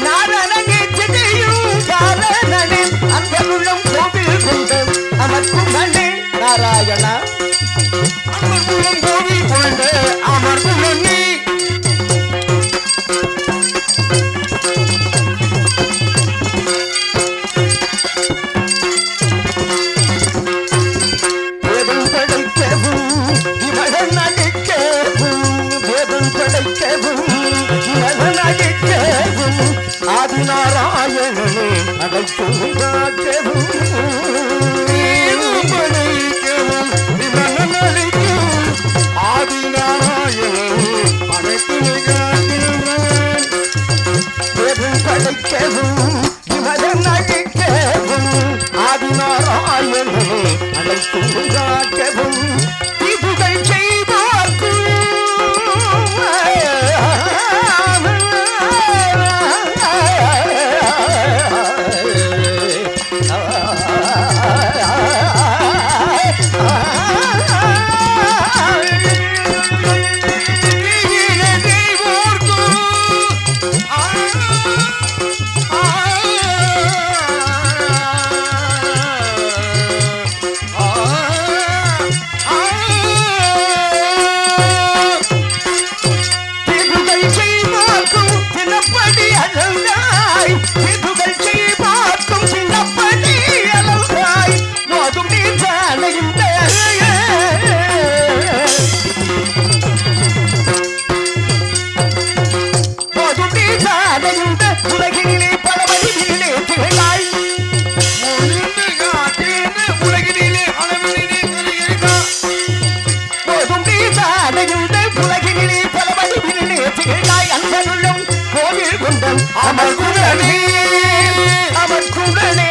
நாரணனே சிதையும் காரணனே அன்புள்ளம் கோவில் கொண்டு அமர்க்குமனே நாராயணா அன்புள்ளம் கோவில் கொண்டு அமர்க்குமனே ஆதிநாராயணனே அடைக்கும் காக்கவும் ஆதிநாராயணனே அடைக்கும் படைக்கவும் விமலன் அழைக்கவும் ஆதிநாராயணனே அடைக்கும் காக்கவும் இதுகள் செய்வார்க்கும் அமர்குடனே அமர்குடனே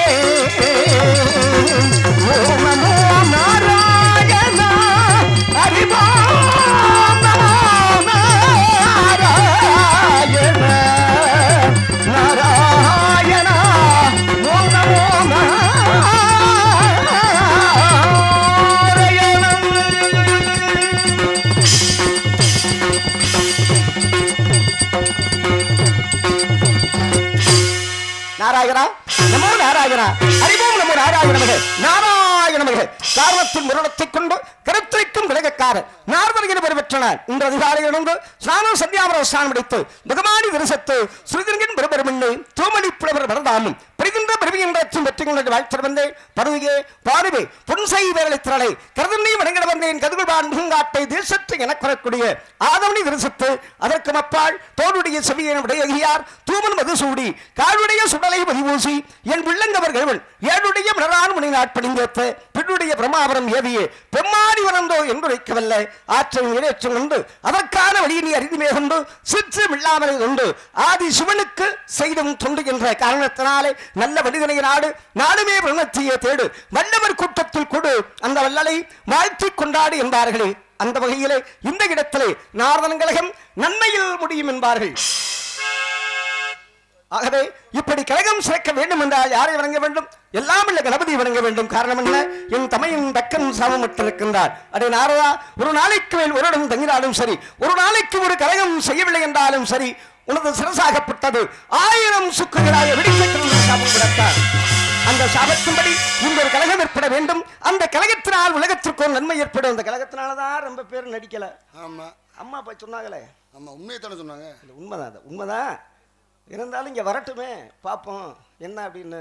ஓம் நமோ நாராயண ஹரிவாம் நமோ நாராயண நாராயண ஓம் நமோ நாராயணா நமோ நாராயணா ஹரிவோம் நமோ நாராயணமக நாராயணமக காரணத்தின் முரணத்தைக் கொண்டு கருத்திற்கும் விலகக்காரர் நாரதர்கள் பெறுபெற்றனர் இன்று அதிகாலையிலிருந்து ஸ்நானம் சந்தியாவர ஸ்நானம் அடித்து பகவானி விரசத்து சுருதின் பெருபெருமின்னை தூமணி புலவர் வரதாமும் பெறுகின்ற பெருவிகின்றச்சும் வெற்றி கொண்டு வாழ்த்து வந்தே பருவியே பாருவே புன்சை வேலை திரளை கருதனை வணங்கிட வந்தேன் கதுகுள்வான் முகங்காட்டை தேசத்தை எனக் வரக்கூடிய ஆதவனி விரசத்து அதற்கு அப்பால் தோளுடைய செவியன் உடையார் தூமன் மதுசூடி காலுடைய சுடலை பதிவூசி என் உள்ளங்கவர்கள் ஏழுடைய மலரான் முனை நாட்பணிந்தேத்த பின்னுடைய பிரமாபரம் ஏவியே பெம்மாடி வளர்ந்தோ என்று வைக்கவல்ல ஆற்றம் இறையற்றம் கொண்டு அதற்கான வழியினை அறிதுமே கொண்டு சிற்றம் இல்லாமலை கொண்டு ஆதி சிவனுக்கு செய்தும் தொண்டு என்ற காரணத்தினாலே நல்ல மனிதனை நாடு நாடுமே பிரணத்தியை தேடு வல்லவர் கூட்டத்தில் கொடு அந்த வல்லலை வாழ்த்தி கொண்டாடு என்பார்களே அந்த வகையிலே இந்த இடத்திலே நாரதன் கழகம் நன்மையில் முடியும் என்பார்கள். ஆகவே இப்படி கழகம் சேர்க்க வேண்டும் என்றால் யாரை வணங்க வேண்டும்? எல்லாம் உள்ள கணபதி வணங்க வேண்டும். காரணம் என்ன? என் தமையின் தக்கன் சாமமற்றிருக்கின்றார். அடே நாரதா, ஒரு நாளைக்கு மேல் ஒரு இடம் தங்கினாலும் சரி, ஒரு நாளைக்கு ஒரு கழகம் செய்யவில்லை என்றாலும் சரி, உனது சிரசாகப்பட்டது 1000 சுக்குகளாக வெடிக்க சாபம் விடத்தார். அந்த சாபத்தின்படி இந்த ஒரு கழகம் ஏற்பட வேண்டும். அந்த கழகத்தினால் உலகத்திற்கு ஒரு நன்மை ஏற்படும். அந்த கழகத்தினாலதான் ரொம்ப பேர் நடிக்கல. ஆமா, அம்மா அப்பா சொன்னாங்களே, ஆமா உண்மையை தானே சொன்னாங்க. உண்மைதான், அது உண்மைதான். இருந்தாலும் இங்க வரட்டுமே பார்ப்போம் என்ன அப்படின்னு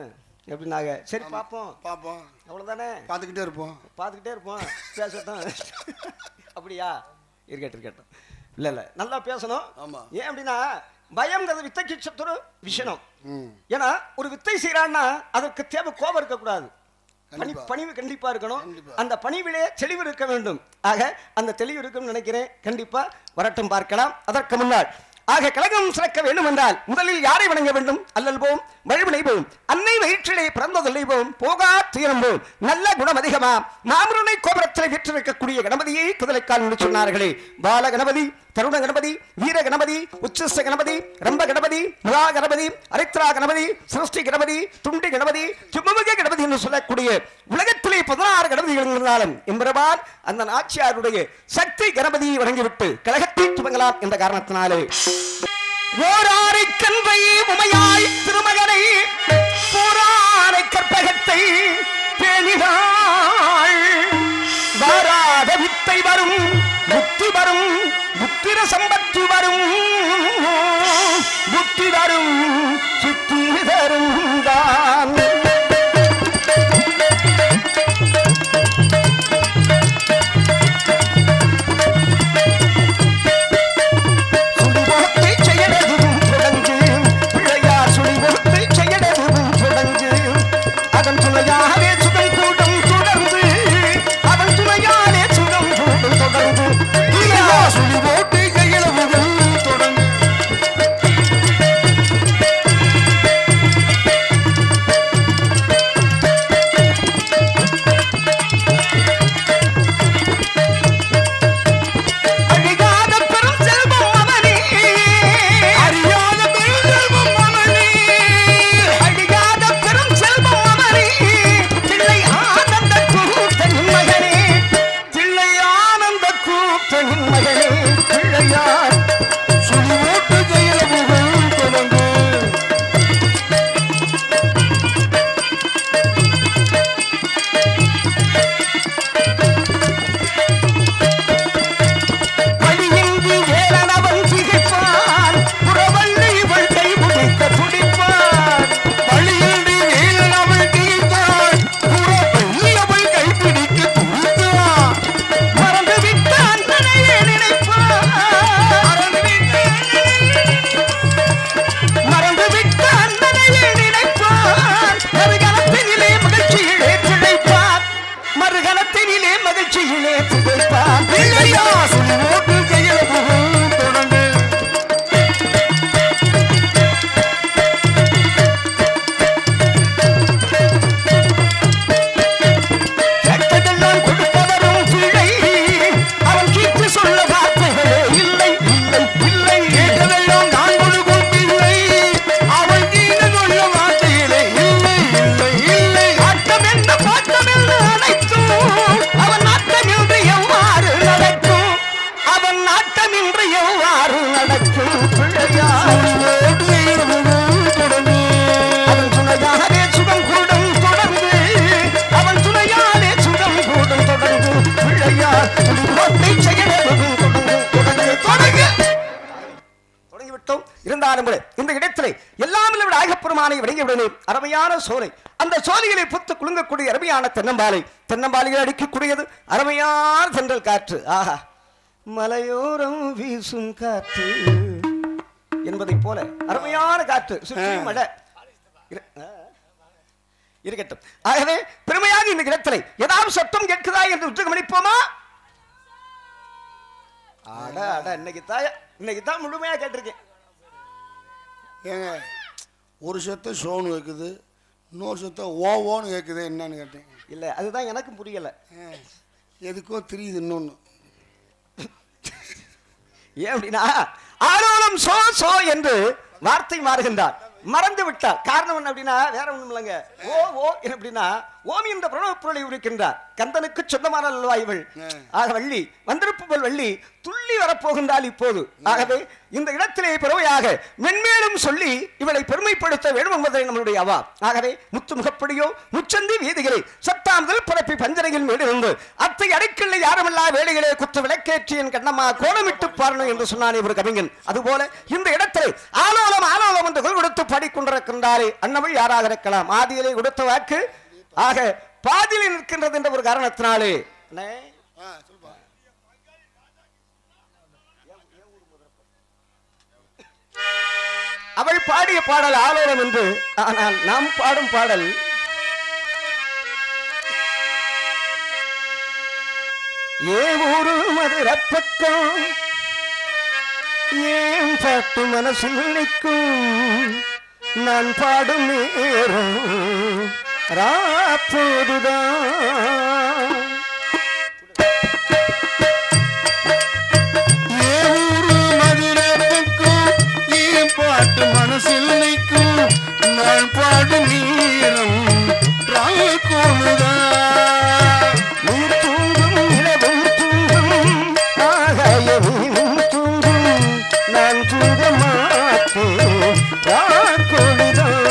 எப்படின்னாங்க. சரி பார்ப்போம் பார்ப்போம், அவ்வளவுதானே. பார்த்துக்கிட்டே இருப்போம் பேசட்டும். அப்படியா? இருக்கட்டும். இல்ல இல்ல, நல்லா பேசணும். ஏன் அப்படின்னா பயம்ங்கிறது வித்தைக்கு சத்துரு விஷயம். ஏன்னா ஒரு வித்தை செய்யறான்னா அதற்கு தேவை கோபம் இருக்கக்கூடாது, பணிவு கண்டிப்பா இருக்கணும். அந்த பணிவிலே தெளிவு இருக்க வேண்டும். ஆக அந்த தெளிவு இருக்குன்னு நினைக்கிறேன். கண்டிப்பா வரட்டும், பார்க்கலாம். அதற்கு முன்னால் ஆக கழகம் சிறக்க வேண்டும் என்றால் முதலில் யாரை வணங்க வேண்டும்? அல்லல் போம், வழிவினை போம், அன்னை வயிற்றிலே பிறந்ததில்லை போம், போகா துயரம் போம், நல்ல குணம் அதிகமா மாமருனை கோபுரத்தில் வீற்றிருக்கக்கூடிய கணபதியை குதலைக்கால் என்று சொன்னார்களே. பால கணபதி, தருண கணபதி, வீர கணபதி, உச்சஸ்த கணபதி, ரம்ப கணபதி, முலா கணபதி, அரித்ரா கணபதி, சிருஷ்டி கணபதி, துண்டி கணபதி, சுமமுக கணபதி என்று சொல்லக்கூடிய உலகத்திலே 16 கணபதிகள் இருந்தாலும் எம்பெருமான் அந்த நாச்சியாருடைய சக்தி கணபதியை வணங்கிவிட்டு கழகத்தை துவங்கலாம் என்ற காரணத்தினாலே ஓராரை கன்றை உமையா ஆயிர சம்பத்து வரும் புத்தி தரும் சித்தி தரும் தான் இந்த இடத்திலே எல்லாம் ஆகப்பெருமானை வணங்கியுடனே அருமையான சோலை, அந்த சோலையிலே புத்து குலுங்கக்கூடிய அருமையான தென்னம்பாலை, தென்னம்பாலையில் அடிக்கக்கூடியது அருமையான தென்றல் காற்று. ஆஹா, மலையோரம் வீசும் காற்று என்பதை போல அருமையான காற்று, சுற்றி மழை இருக்கட்டும். ஆகவே பெருமையாக இந்த இடத்திலே ஏதாவது சத்தம் கேட்குதா என்று உற்று கவனிப்போமா? அட அட, இன்னைக்கு தான் முழுமையா கேட்டிருக்கேன். ஏங்க, ஒரு சத்தம் சோனு கேட்குது, இன்னொரு சத்தம் ஓன்னு கேட்குது, என்னன்னு கேட்டேன். இல்லை, அதுதான் எனக்கும் புரியலை. எதுக்கோ தெரியுது இன்னொன்று. ஏன் அப்படின்னா ஆலோலம் சோ சோ என்று வார்த்தை மாறுகின்றார், மறந்து விட்டார். காரணம் என்ன அப்படின்னா வேற ஒண்ணும் இல்லைங்க. ஓ ஓ அப்படின்னா ஓமி என்ற பிரணவ பொருளை உரைக்கின்றார். கந்தனுக்கு சொந்தமான நல்வாய்கள் ஆக வள்ளி வந்திருப்பவள் வள்ளி துள்ளி வரப்போகின்றாள் இப்போது. ஆகவே இந்த இடத்திலே பெருமையாக மென்மேலும் சொல்லி இவளை பெருமைப்படுத்த வேண்டும் என்பதை நம்மளுடைய அவா. ஆகவே முத்து முகப்படியோ முச்சந்தி வீதிகளை சத்தாம்தல் பரப்பி பஞ்சனையில் மேலிருந்து அத்தை அடைக்கல்லை யாருமில்லா வேலைகளே குற்ற விளக்கேற்றி என் கண்ணம்மா கோலமிட்டு பாரணும் என்று சொன்னானே ஒரு கவிஞன். அதுபோல இந்த இடத்திலே ஆலோலம் ஆலோலம் என்று குரல் கொடுத்து பாடிக்கொண்டிருக்கின்றாரே அன்னவள் யாராக இருக்கலாம்? ஆதியிலே கொடுத்த வாக்கு ஆக பாதியில் நிற்கின்றது என்ற ஒரு காரணத்தினாலே அவள் பாடிய பாடல் ஆலோலம் என்று. ஆனால் நாம் பாடும் பாடல் ஏ ஊரு மதுரை பக்கம் ஏன் பாட்டு மனசில் நிற்கும் நான் பாடும் நேரம் ராப்போதுதான். பாட்டு மனசில் நிற்கும் நான் பாடும் நேரம் ராப்போதுதான். நீ தூங்கும் நிலவும் தூங்கும் ஆகாயமும் தூங்கும் நான் தூங்க மாட்டேன் ராப்போதுதான்.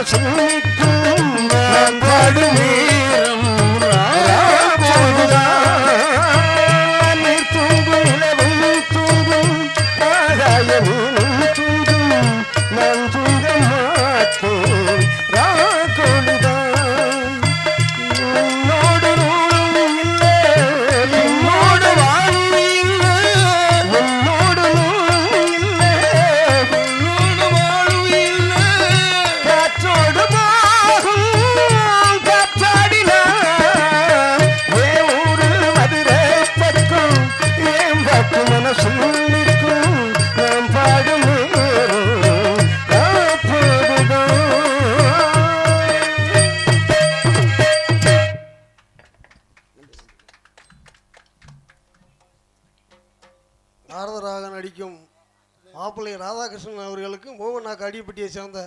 மனசில் நிற்கும் நான் பாடும் நேரம் நீர் தூங்கும் நிலவும் தூங்கும் ஆகாயமும் தூங்கும் நான் தூங்க மாட்டேன் ராகோலிதான் உன்னோடு நூலும் இல்லை உன்னோடு வாழும் இல்லை உன்னோடு நூலும் இல்லை உன்னோடு வாழும் இல்லை காற்றோடு போகும் காற்றாடினான் ஏன் ஊரு மதுரை பக்கம் ஏன் பட்டு மனசும் நிற்கும் நான் பாடும் நேரம் அப்போதுதான். நாரதராக நடிக்கும் மாப்பிள்ளை ராதாகிருஷ்ணன் அவர்களுக்கு மோகனாக்கு அடிப்பட்டியை சேர்ந்த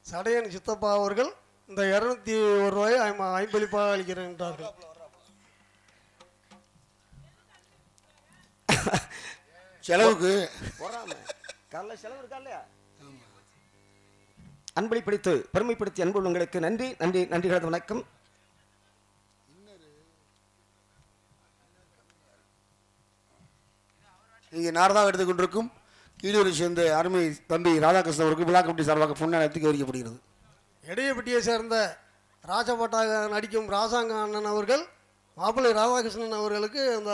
சடையன் சித்தப்பா அவர்கள் இந்த 201 ரூபாயை ஐம்பளிப்பாக அளிக்கிறேன் என்றார்கள். செலவுக்கு அன்பளி பிடித்து பெருமைப்படுத்தி அன்பு உள்ளங்களுக்கு நன்றி நன்றி நன்றிகளது வணக்கம். இங்கே நாரதாக எடுத்துக்கொண்டிருக்கும் ஈடுவரை சேர்ந்த அருமை தம்பி ராதாகிருஷ்ணன் அவருக்கு விழா கமிட்டி சார்பாக பொன்னாளத்துக்கு அறிவிக்கப்படுகிறது. எடையப்பட்டியை சேர்ந்த ராஜபாட்டாக நடிக்கும் ராசாங்க அண்ணன் அவர்கள் மாப்பிள்ளை ராதாகிருஷ்ணன் அவர்களுக்கு அந்த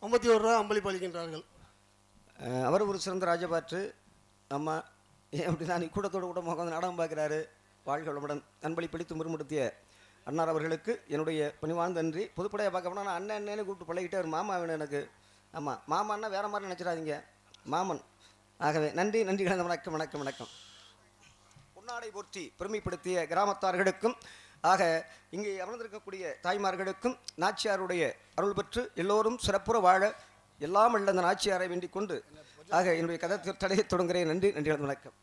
51 ரூபா அம்பளிப்பு அளிக்கின்றார்கள். அவர் ஒரு சிறந்த ராஜபாற்று நம்ம அப்படி தான் கூட்டத்தோடு கூட உட்காந்து நாடகம் பார்க்குறாரு. வாழ்க வளமுடன். அன்பளி பிடித்து முறுமுடுத்திய அண்ணார் அவர்களுக்கு என்னுடைய பணிவார்ந்த நன்றி. புதுப்படையாக பார்க்க போனால் நான் அண்ணன் அண்ணனே கூப்பிட்டு பழகிட்டே ஒரு மாமா வேணும் எனக்கு. ஆமாம், மாமான்னா வேறு மாதிரி நினச்சிடாதீங்க, மாமன். ஆகவே நன்றி நன்றி கலந்த வணக்கம் வணக்கம் வணக்கம். பொன்னாடை போற்றி பெருமைப்படுத்திய கிராமத்தார்களுக்கும் ஆக இங்கே அமர்ந்திருக்கக்கூடிய தாய்மார்களுக்கும் நாச்சியாருடைய அருள் பெற்று எல்லோரும் சிறப்புற வாழ எல்லாம் உள்ள அந்த நாச்சியாரை வேண்டிக் கொண்டு ஆக என்னுடைய கதை தடையை தொடங்குகிறேன். நன்றி நன்றி கலந்த வணக்கம்.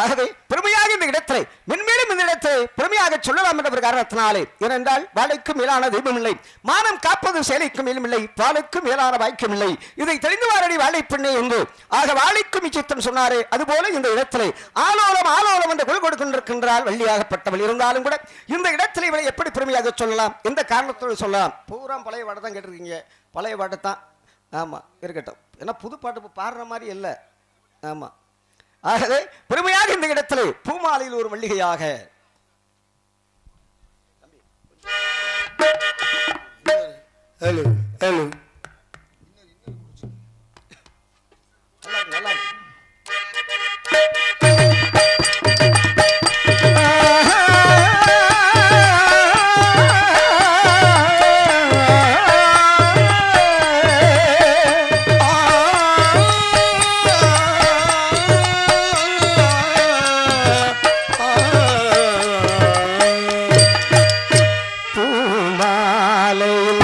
ஆகவே பெருமையாக இந்த இடத்திலே மென்மேலும் இந்த இடத்தை பெருமையாக சொல்லலாம் என்ற ஒரு காரணத்தினாலே, ஏனென்றால் வாழைக்கும் மேலான தெய்வம் இல்லை, மானம் காப்பது சேலைக்கும் மேலும் இல்லை, பாலுக்கும் மேலான வாய்க்கும் இல்லை, இதை தெரிந்து வாரடி வாழை பெண்ணே என்று ஆக வாழைக்கும் இச்சித்தம் சொன்னாரே, அதுபோல இந்த இடத்திலே ஆலோலம் ஆலோலம் என்று குரல் கொடுக்கின்றிருக்கின்றால் வள்ளியாகப்பட்டவள் இருந்தாலும் கூட இந்த இடத்திலே இவளை எப்படி பெருமையாக சொல்லலாம், எந்த காரணத்தோடு சொல்லலாம்? பூரா பழைய பாட்டை தான் கேட்டிருக்கீங்க, பழைய பாட்டு தான். ஆமாம், இருக்கட்டும். ஏன்னா புது பாட்டு பாடுற மாதிரி இல்லை. ஆமாம், ஆகவே பெருமையாக இந்த இடத்திலே பூமாலையில் ஒரு மல்லிகையாக பூமாலையில்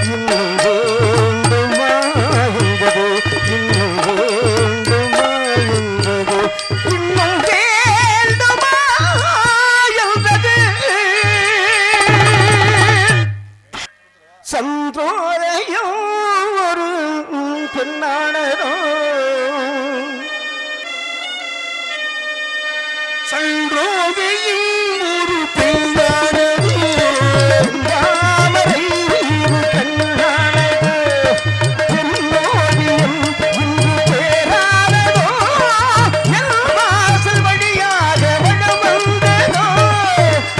இன்னும் வேண்டுமா என்பது இன்னும் வேண்டுமா என்பது இன்னும் வேண்டுமா என்பது சந்தோரையும் ஒரு பெண்ணானதோ சந்தோரையும் ஒரு பெண்ணானதோ தாமரை இரு கண்ணானதோ என்னோடியும் இன்று பேரானதோ என் வாசல் வழியாக வடம் வந்ததோ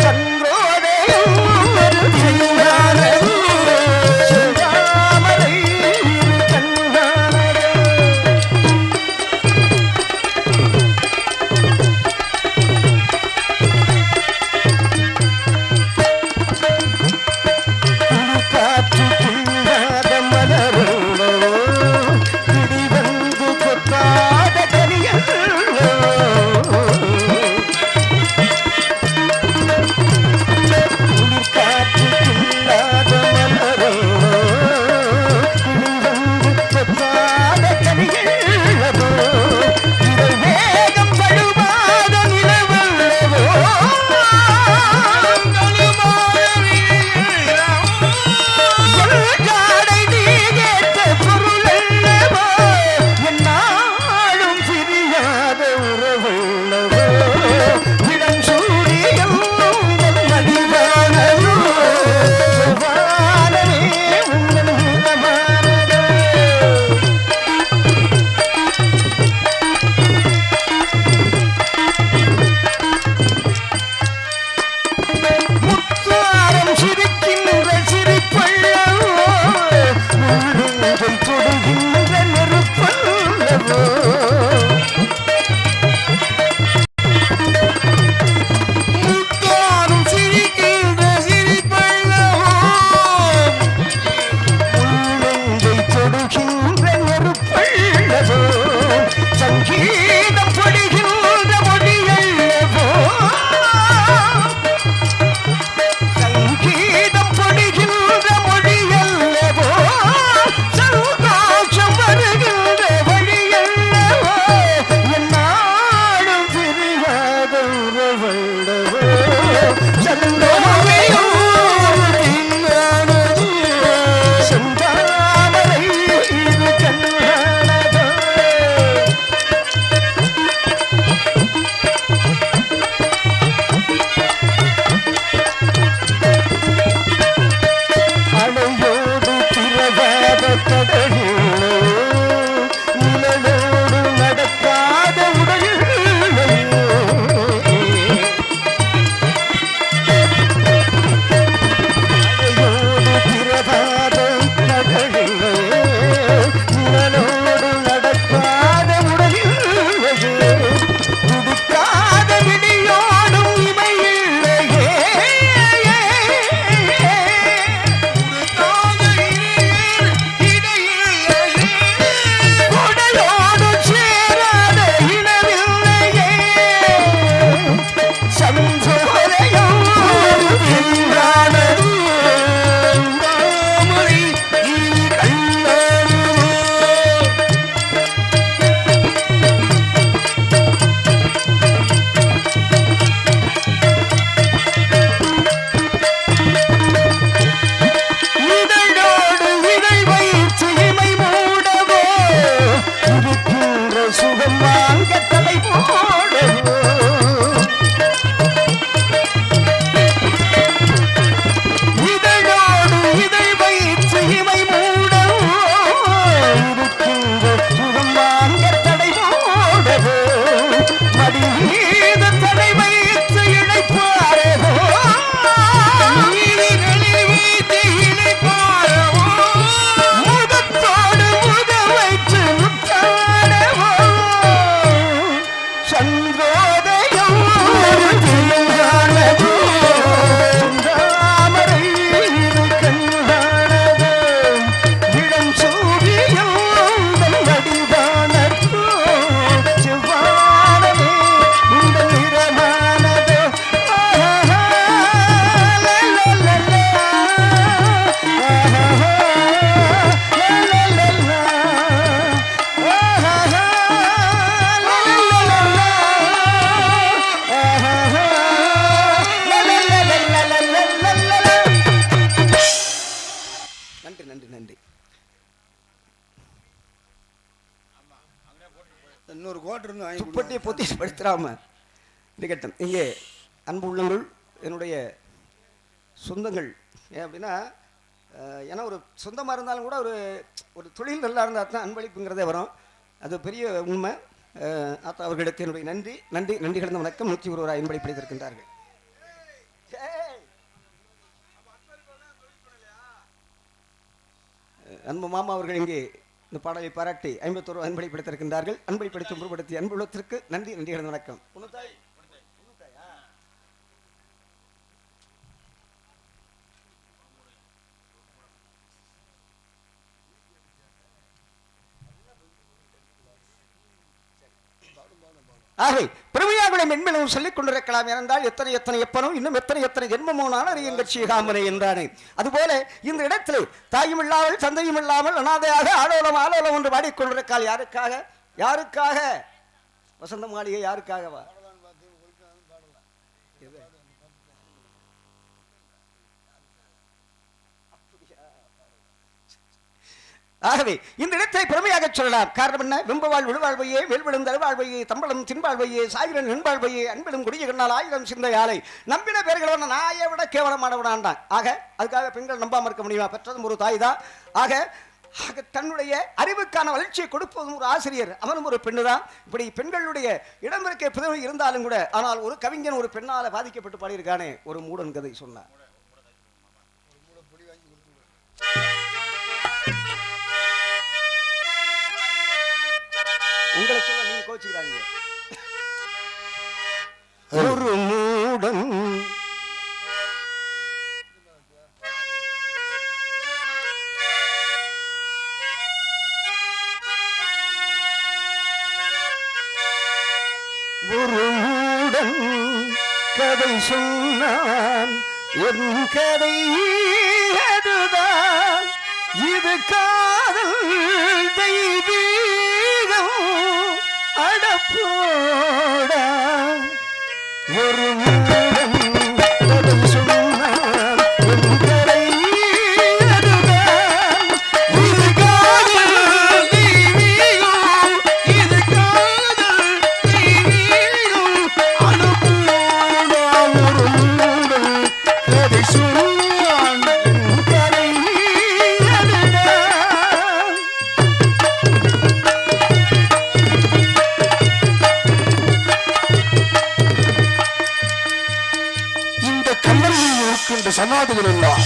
சந்தோரையும் ஒரு பெண்ணானதோ தாமரை இரு கண்ணானதோ நன்றி. இன்னொரு கோட்டை இருந்து வாங்கி துப்பட்டியை பொத்தி படுத்துறாம இருக்கட்டும். இங்கே அன்பு உள்ளங்கள், என்னுடைய சொந்தங்கள், ஏன் அப்படின்னா ஏன்னா ஒரு சொந்தமாக இருந்தாலும் கூட ஒரு தொழில் நல்லா இருந்தால் தான் அன்பளிப்புங்கிறதே வரும். அது பெரிய உண்மை. ஆத்தா அவர்களுக்கு என்னுடைய நன்றி நன்றி நன்றி கடந்த வணக்கம். 101 ரூபாய் அன்பளிப்பளித்திருக்கின்றார்கள். அன்பு மாமா அவர்கள் இங்கே இந்த பாடலை பாராட்டி 51 ரூபாய் அன்பளிப்பளித்திருக்கின்றார்கள். அன்பளிப்படுத்தி முற்படுத்தி அன்பு உள்ளத்திற்கு நன்றி நன்றி கடந்த வணக்கம். ஆகவே பெருமையாக மென்மேலும் சொல்லிக் கொண்டிருக்கலாம். ஏனென்றால் எத்தனை எத்தனை எப்பனும் இன்னும் எத்தனை எத்தனை ஜென்மமோனான அறியுங்கள் ஸ்ரீகாமனை என்றானே. அதுபோல இந்த இடத்திலே தாயும் இல்லாமல் தந்தையும் இல்லாமல் அனாதையாக ஆலோலம் ஆலோலம் என்று பாடிக்கொண்டிருக்காள். யாருக்காக? யாருக்காக? வசந்த மாளிகை யாருக்காகவா? ஆகவே இந்த இடத்தை பெருமையாக சொல்லலாம். காரணம் என்ன? வெம்பவாள் விழுவாழ்வையே, வேல்விழும் தருவாழ்வையே, தம்பளம் தின்பாழ்வையே, சாயிரன் நண்பாழ்வையே, அன்பிலும் குடிய கண்ணால் 1000 சிந்தையாலை நம்பின பேர்கள் நாயை விட கேவலமானவனான்டான். ஆக அதுக்காக பெண்கள் நம்பாம இருக்க முடியுமா? பெற்றதும் ஒரு தாய் தான். ஆக தன்னுடைய அறிவுக்கான வளர்ச்சியை கொடுப்பதும் ஒரு ஆசிரியர், அவனும் ஒரு பெண்ணு தான். இப்படி பெண்களுடைய இடமிருக்க பிறகு இருந்தாலும் கூட, ஆனால் ஒரு கவிஞன் ஒரு பெண்ணால பாதிக்கப்பட்டு பாடியிருக்கானே, ஒரு மூடன் கதை சொன்னார். உங்களை சொல்ல நீங்க கோச்சுக்கிறாங்க. ஒரு மூடன் ஒரு மூடன் கதை சொன்னான். என் கதை அதுதான். இது காதல் தெய்வீகம் அடப்போடா. ஒரு மூடன் கதை சொன்னான். என் கதை அதுதான். இது காதல் தெய்வீகம். இது காதல் தெய்வீகம் அடப்போடா. ஒரு மூடன் கதை சொன்னான். என் கதை சமாதிகள் எல்லாம்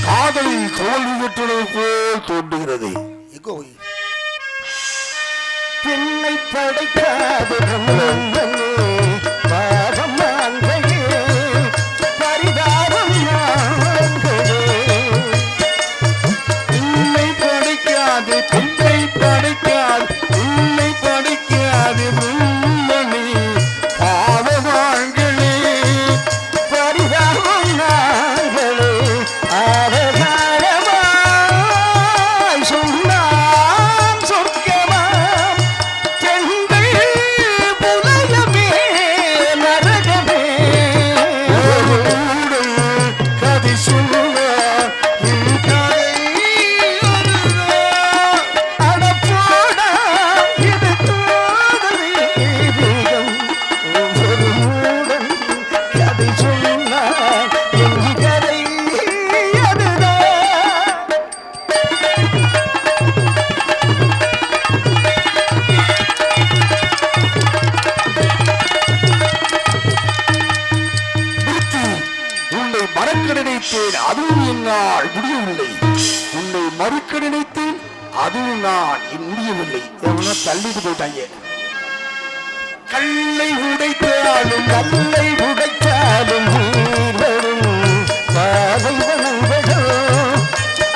காதலில் தோல்வி பெற்றதை போல் தோன்றுகிறது. பெண்ணை படைக்காது பாதம் பரிதாபம் உன்னை படைக்காது, பெண்ணை படைக்காது, உன்னை படைக்காது முன்னணி பாவமாங்களே பரிதாபம் அதுவும் என்னால் முடியவில்லை. உன்னை மறுக்க நினைத்தேன், அதுவும் நான் முடியவில்லை. எவனோ தள்ளிட்டு போயிட்டாங்க. கல்லை உடைத்தாலும் கல்லை உடைத்தாலும் பாதை வனங்களோ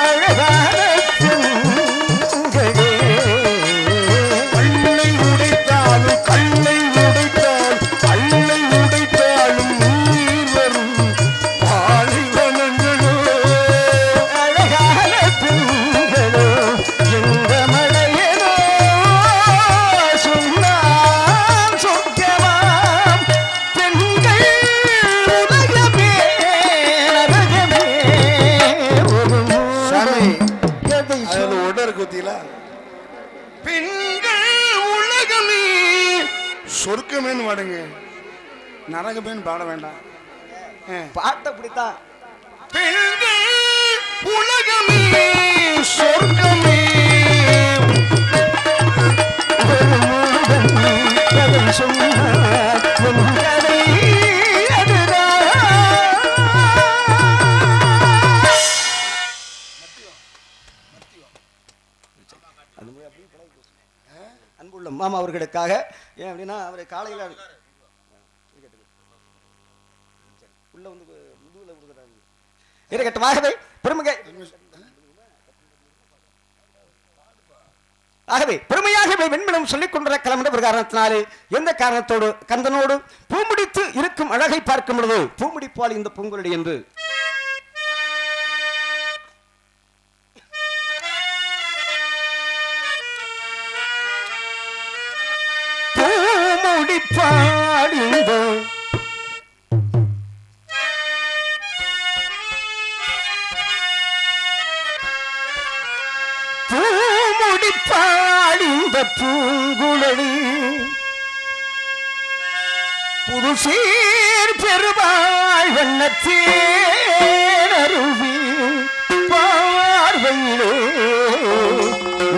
அழகான பெண்களே. கல்லை உடைத்தாலும் கல்லை உடைத்தால் கல்லை உடைத்தாலும் நீர் வரும் பாலைவனங்களோ அழகான பெண்களோ எந்த மழையனோ சொன்னான் சொர்க்கமாம் பெண்கள் உலகமே நரகமே. பத்தியில பெண்கள் உலகமே சொர்க்கமேன்னு பாடுங்க, நரகமேன்னு பாட வேண்டாம். பாட்டு அப்படித்தான். பெண்கள் உலகமே சொர்க்கமே அன்புள்ள மாமா அவர்களுக்காக. ஏன் அப்படின்னா அவரை காலையில் உள்ள வந்து முதுகுல கொடுக்குறாங்க. இருக்கட்டுமாகவே பெருமையை ஆகவே பெருமையாகவே வெண்மனம் சொல்லிக் கொண்ட கிளம்பின ஒரு காரணத்தினாலே எந்த காரணத்தோடு கந்தனோடு பூமுடித்து இருக்கும் அழகை பார்க்கும் பொழுது பூமுடிப்பால் இந்த பூங்குழலி என்று பூமுடிப்பால் இந்த பாடிந்த பூங்குழலி புதுசீர் பெருவாய் வண்ணத்தேனருவி பார்வையிலே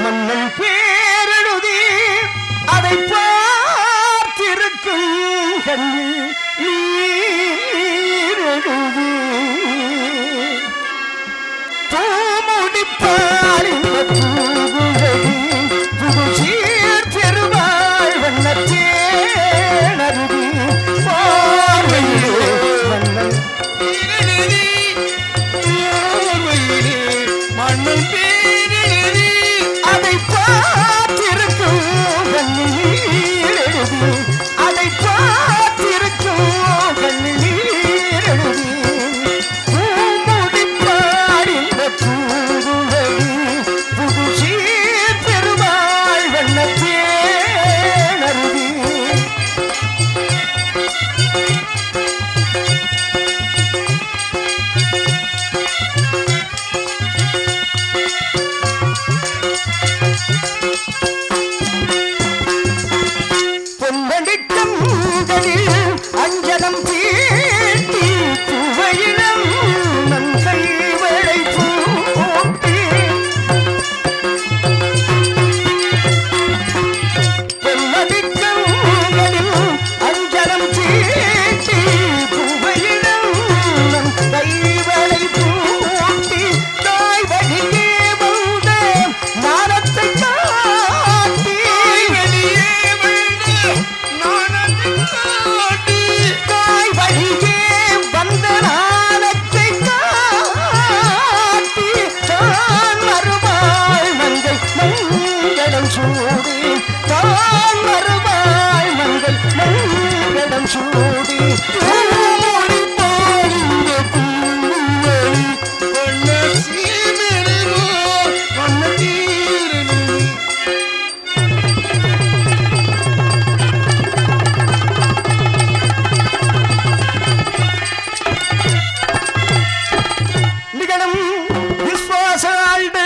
மன்னன் பேரெழுதி அதை பார்த்திருக்கும் கண்ணில் நீரெழுதி பூமுடிப்பால் இந்த பூங்குழலி புதுசீர் பெருவாய் வண்ணத்தேனருவி பார்வையிலே மன்னன் மன்னன் பேரெழுதி அதை பார்த்திருக்கும் கண்ணில் எழுதி அதை பார்த்திருக்கும் கண்ணில் எழுதி பூமுடிப்பால் இந்த பூங்குழலி புதுசீர் பெருவாய் வண்ணத்தேனருவி பொன்னடிக்கும் கண்களில் அஞ்சனம் தீட்டி துவையிலம் நன்கை வளை பூட்டி பொன்னடிக்கும் கண்களில் அஞ்சனம் தீட்டி துவையிலம் நன்கை வளை பூட்டி தாய் வழியே வந்த நாரத்தை காட்டி தாய் வழியே வந்த நாணத்தை காட்டி தான் மறுபாய் மங்கள் மங்களம் சூடி தான் மறுபாய் மங்கள் மங்களம் சூடி பூமுடிப்பால் இந்த பூங்குழலி வண்ணத்தேனருவி வண்ணத்தேனருவி நிகழும் விஸ்வாச ஆண்டு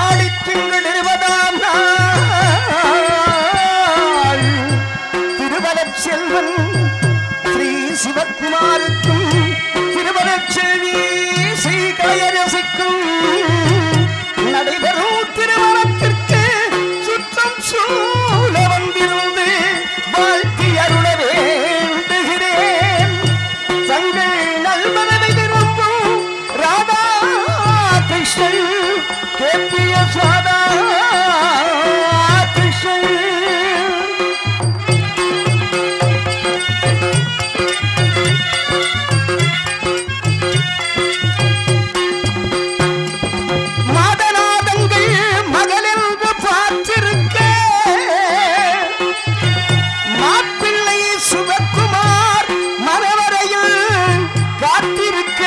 ஆடித்திங்கள் 20ஆம் நாள் திருவலச் செல்வன் ஸ்ரீ சிவகுமாருக்கும் திருவலச் செல்வி ஸ்ரீ கலையரசிக்கும் நடைபெறும் திருமணத்திற்கு சுற்றம் சூழ வந்திருந்து வாழ்த்தி அருள வேண்டுகிறேன். தங்கள் நல்மனதை விரும்பும் ராதா கிருஷ்ணன் கேப்பிய சாதா கிருஷ்ணன் மாதநாதங்கள் மகளென்று பார்த்திருக்க மாப்பிள்ளை சிவகுமார் மரவரையில் காத்திருக்க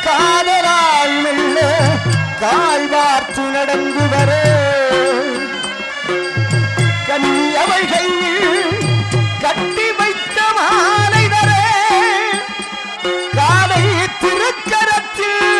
காதலால் மெல்ல கால் வார்த்து நடந்து வர கன்னியவள் கையில் கட்டி வைத்த மாலை தர காலை திருக்கரத்தில்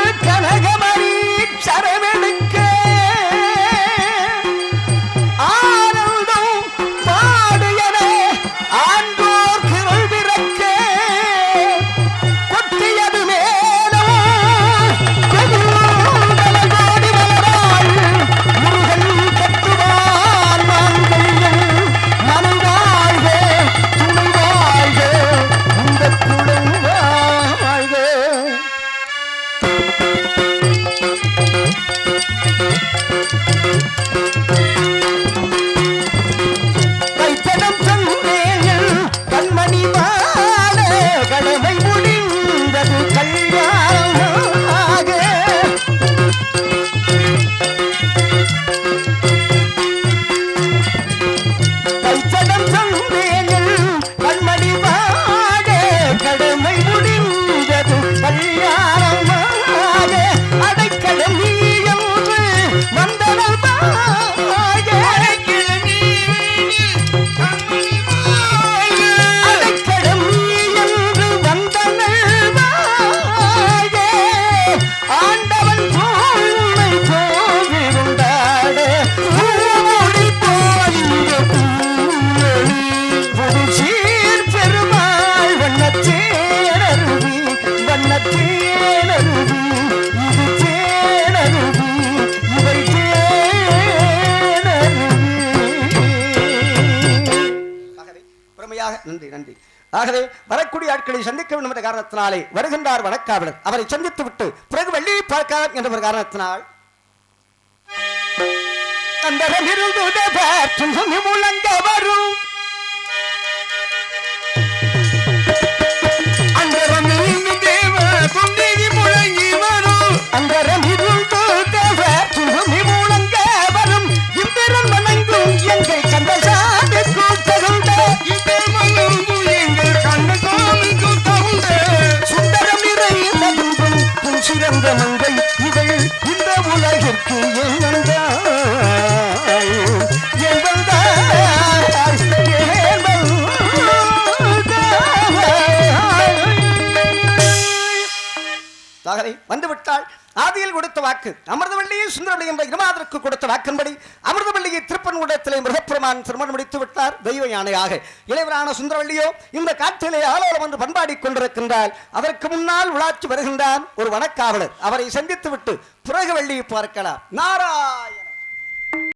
தேனருவி இது தேனருவி இவை தேனருவி. பெருமையாக நன்றி நன்றி. ஆகவே வரக்கூடிய ஆட்களை சந்திக்க வேண்டும் என்ற காரணத்தினாலே வருகின்றார் வணக்காவலர். அவரை சந்தித்து விட்டு பிறகு வெள்ளியை பார்க்கலாம் என்ற ஒரு காரணத்தினால் முழங்க வரும் முழங்கி வரும் முழங்க வரும் இந்திரன் வணங்கும் எங்கள் கந்தசாமி கூட்டகுண்ட சுந்தரம் நிறைந்ததும் சிறந்த மங்கை இவள் இந்த உலகிற்கு வந்துவிட்டாள். ஆதியில் கொடுத்த வாக்கு அமிர்தவள்ளியை சுந்தரவள்ளி என்ற இருமாதருக்கு கொடுத்த வாக்கின்படி அமிர்தவள்ளியை திருப்பன்குடத்திலே மிருகப்பெருமான் திருமணம் முடித்து விட்டார். தெய்வ யானையாக இளைவரான சுந்தரவள்ளியோ இந்த காற்றிலே ஆலோலம் என்று பண்பாடிக் கொண்டிருக்கின்றார். அதற்கு முன்னால் உலாச்சி வருகின்றான் ஒரு வனக்காவலர். அவரை சந்தித்து விட்டு பிறகு வள்ளியை பார்க்கலாம். நாராயண